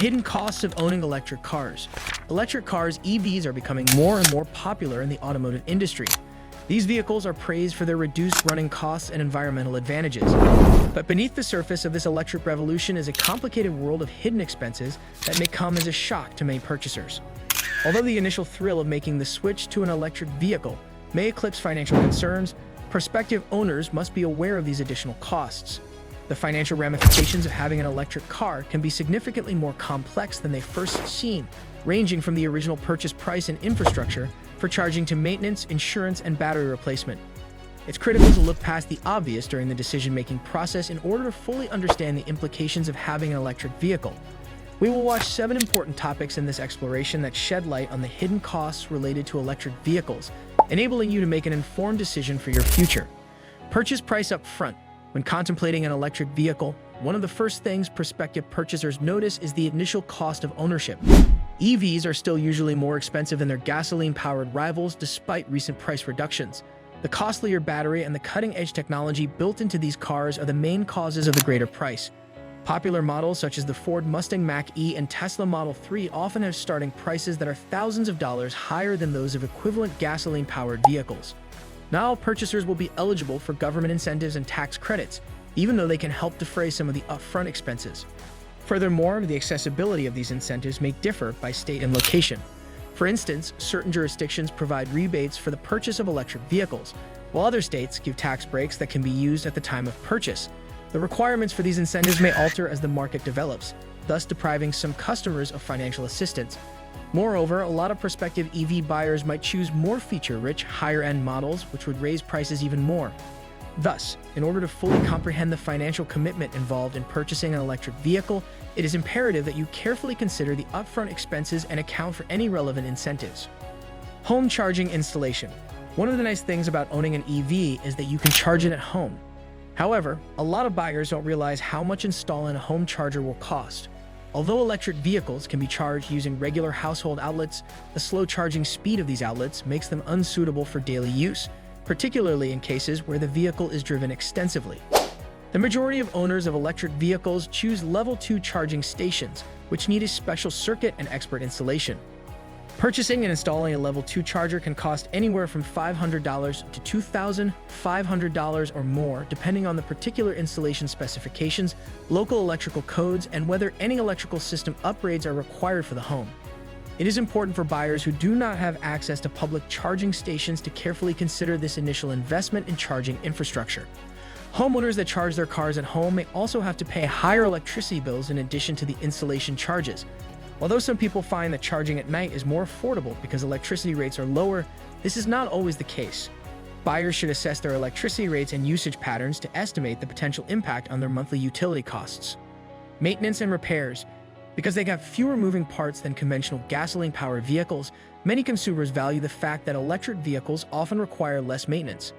hidden costs of owning electric cars. Electric cars, EVs, are becoming more and more popular in the automotive industry. These vehicles are praised for their reduced running costs and environmental advantages. But beneath the surface of this electric revolution is a complicated world of hidden expenses that may come as a shock to many purchasers. Although the initial thrill of making the switch to an electric vehicle may eclipse financial concerns, prospective owners must be aware of these additional costs. The financial ramifications of having an electric car can be significantly more complex than they first seem, ranging from the original purchase price and infrastructure for charging to maintenance, insurance, and battery replacement. It's critical to look past the obvious during the decision-making process in order to fully understand the implications of having an electric vehicle. We will watch 7 important topics in this exploration that shed light on the hidden costs related to electric vehicles, enabling you to make an informed decision for your future. Purchase price up front. When contemplating an electric vehicle, one of the first things prospective purchasers notice is the initial cost of ownership. EVs are still usually more expensive than their gasoline-powered rivals despite recent price reductions. The costlier battery and the cutting-edge technology built into these cars are the main causes of the greater price. Popular models such as the Ford Mustang Mach-E and Tesla Model 3 often have starting prices that are thousands of dollars higher than those of equivalent gasoline-powered vehicles. Not all purchasers will be eligible for government incentives and tax credits, even though they can help defray some of the upfront expenses. Furthermore, the accessibility of these incentives may differ by state and location. For instance, certain jurisdictions provide rebates for the purchase of electric vehicles, while other states give tax breaks that can be used at the time of purchase. The requirements for these incentives may alter as the market develops, thus depriving some customers of financial assistance. Moreover, a lot of prospective EV buyers might choose more feature-rich, higher-end models, which would raise prices even more. Thus, in order to fully comprehend the financial commitment involved in purchasing an electric vehicle, it is imperative that you carefully consider the upfront expenses and account for any relevant incentives. Home charging installation. One of the nice things about owning an EV is that you can charge it at home. However, a lot of buyers don't realize how much installing a home charger will cost. Although electric vehicles can be charged using regular household outlets, the slow charging speed of these outlets makes them unsuitable for daily use, particularly in cases where the vehicle is driven extensively. The majority of owners of electric vehicles choose Level 2 charging stations, which need a special circuit and expert installation. Purchasing and installing a Level 2 charger can cost anywhere from $500 to $2,500 or more, depending on the particular installation specifications, local electrical codes, and whether any electrical system upgrades are required for the home. It is important for buyers who do not have access to public charging stations to carefully consider this initial investment in charging infrastructure. Homeowners that charge their cars at home may also have to pay higher electricity bills in addition to the installation charges. Although some people find that charging at night is more affordable because electricity rates are lower, this is not always the case. Buyers should assess their electricity rates and usage patterns to estimate the potential impact on their monthly utility costs. Maintenance and repairs. Because they have fewer moving parts than conventional gasoline-powered vehicles, many consumers value the fact that electric vehicles often require less maintenance.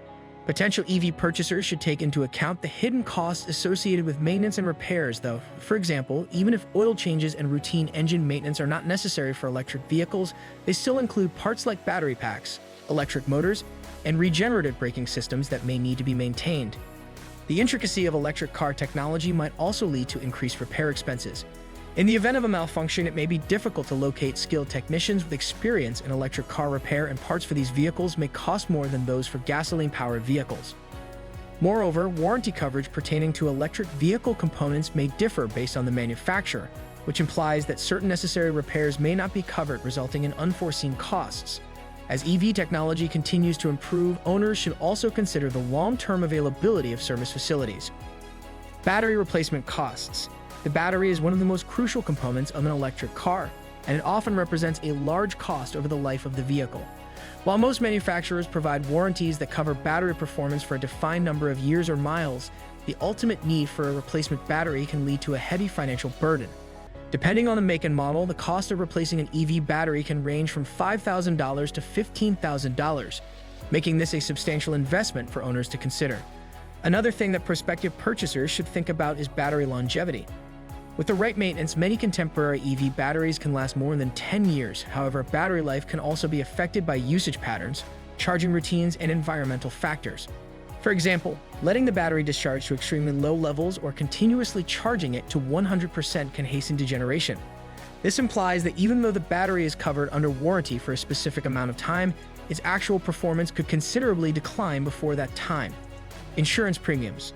Potential EV purchasers should take into account the hidden costs associated with maintenance and repairs, though. For example, even if oil changes and routine engine maintenance are not necessary for electric vehicles, they still include parts like battery packs, electric motors, and regenerative braking systems that may need to be maintained. The intricacy of electric car technology might also lead to increased repair expenses. In the event of a malfunction, it may be difficult to locate skilled technicians with experience in electric car repair, and parts for these vehicles may cost more than those for gasoline-powered vehicles. Moreover, warranty coverage pertaining to electric vehicle components may differ based on the manufacturer, which implies that certain necessary repairs may not be covered, resulting in unforeseen costs. As EV technology continues to improve, owners should also consider the long-term availability of service facilities. Battery replacement costs. The battery is one of the most crucial components of an electric car, and it often represents a large cost over the life of the vehicle. While most manufacturers provide warranties that cover battery performance for a defined number of years or miles, the ultimate need for a replacement battery can lead to a heavy financial burden. Depending on the make and model, the cost of replacing an EV battery can range from $5,000 to $15,000, making this a substantial investment for owners to consider. Another thing that prospective purchasers should think about is battery longevity. With the right maintenance, many contemporary EV batteries can last more than 10 years. However, battery life can also be affected by usage patterns, charging routines, and environmental factors. For example, letting the battery discharge to extremely low levels or continuously charging it to 100% can hasten degeneration. This implies that even though the battery is covered under warranty for a specific amount of time, its actual performance could considerably decline before that time. Insurance premiums.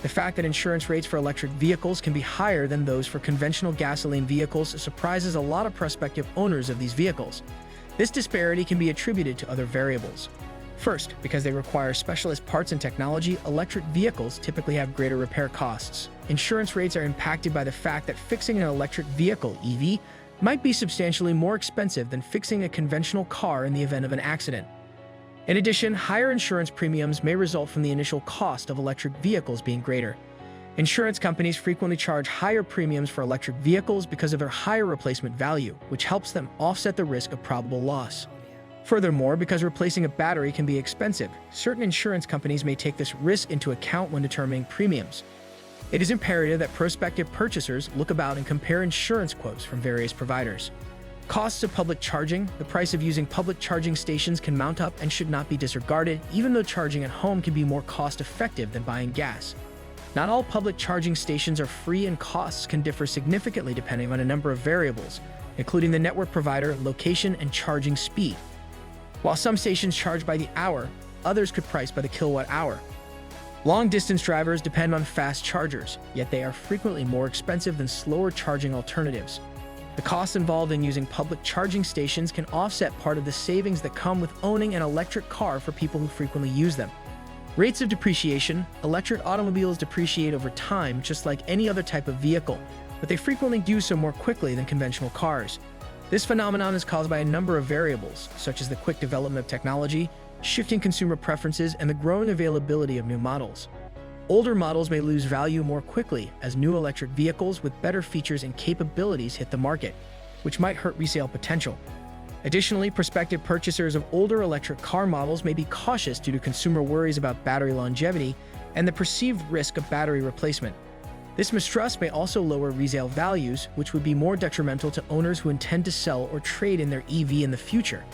The fact that insurance rates for electric vehicles can be higher than those for conventional gasoline vehicles surprises a lot of prospective owners of these vehicles. This disparity can be attributed to other variables. First, because they require specialist parts and technology, electric vehicles typically have greater repair costs. Insurance rates are impacted by the fact that fixing an electric vehicle, EV, might be substantially more expensive than fixing a conventional car in the event of an accident. In addition, higher insurance premiums may result from the initial cost of electric vehicles being greater. Insurance companies frequently charge higher premiums for electric vehicles because of their higher replacement value, which helps them offset the risk of probable loss. Furthermore, because replacing a battery can be expensive, certain insurance companies may take this risk into account when determining premiums. It is imperative that prospective purchasers look about and compare insurance quotes from various providers. Costs of public charging. The price of using public charging stations can mount up and should not be disregarded, even though charging at home can be more cost-effective than buying gas. Not all public charging stations are free, and costs can differ significantly depending on a number of variables, including the network provider, location, and charging speed. While some stations charge by the hour, others could price by the kilowatt hour. Long-distance drivers depend on fast chargers, yet they are frequently more expensive than slower charging alternatives. The costs involved in using public charging stations can offset part of the savings that come with owning an electric car for people who frequently use them. Rates of depreciation. Electric automobiles depreciate over time just like any other type of vehicle, but they frequently do so more quickly than conventional cars. This phenomenon is caused by a number of variables, such as the quick development of technology, shifting consumer preferences, and the growing availability of new models. Older models may lose value more quickly as new electric vehicles with better features and capabilities hit the market, which might hurt resale potential. Additionally, prospective purchasers of older electric car models may be cautious due to consumer worries about battery longevity and the perceived risk of battery replacement. This mistrust may also lower resale values, which would be more detrimental to owners who intend to sell or trade in their EV in the future.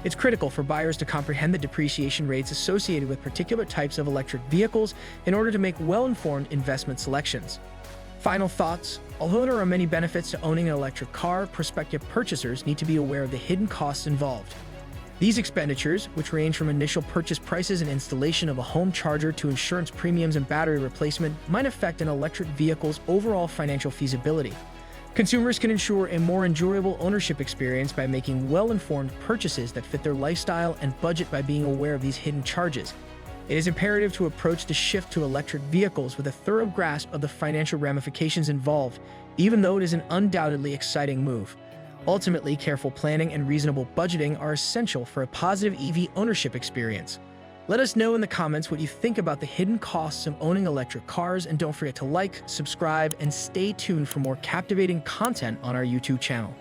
It's critical for buyers to comprehend the depreciation rates associated with particular types of electric vehicles in order to make well-informed investment selections. Final thoughts. Although there are many benefits to owning an electric car, prospective purchasers need to be aware of the hidden costs involved. These expenditures, which range from initial purchase prices and installation of a home charger to insurance premiums and battery replacement, might affect an electric vehicle's overall financial feasibility. Consumers can ensure a more enjoyable ownership experience by making well-informed purchases that fit their lifestyle and budget by being aware of these hidden charges. It is imperative to approach the shift to electric vehicles with a thorough grasp of the financial ramifications involved, even though it is an undoubtedly exciting move. Ultimately, careful planning and reasonable budgeting are essential for a positive EV ownership experience. Let us know in the comments what you think about the hidden costs of owning electric cars, and don't forget to like, subscribe, and stay tuned for more captivating content on our YouTube channel.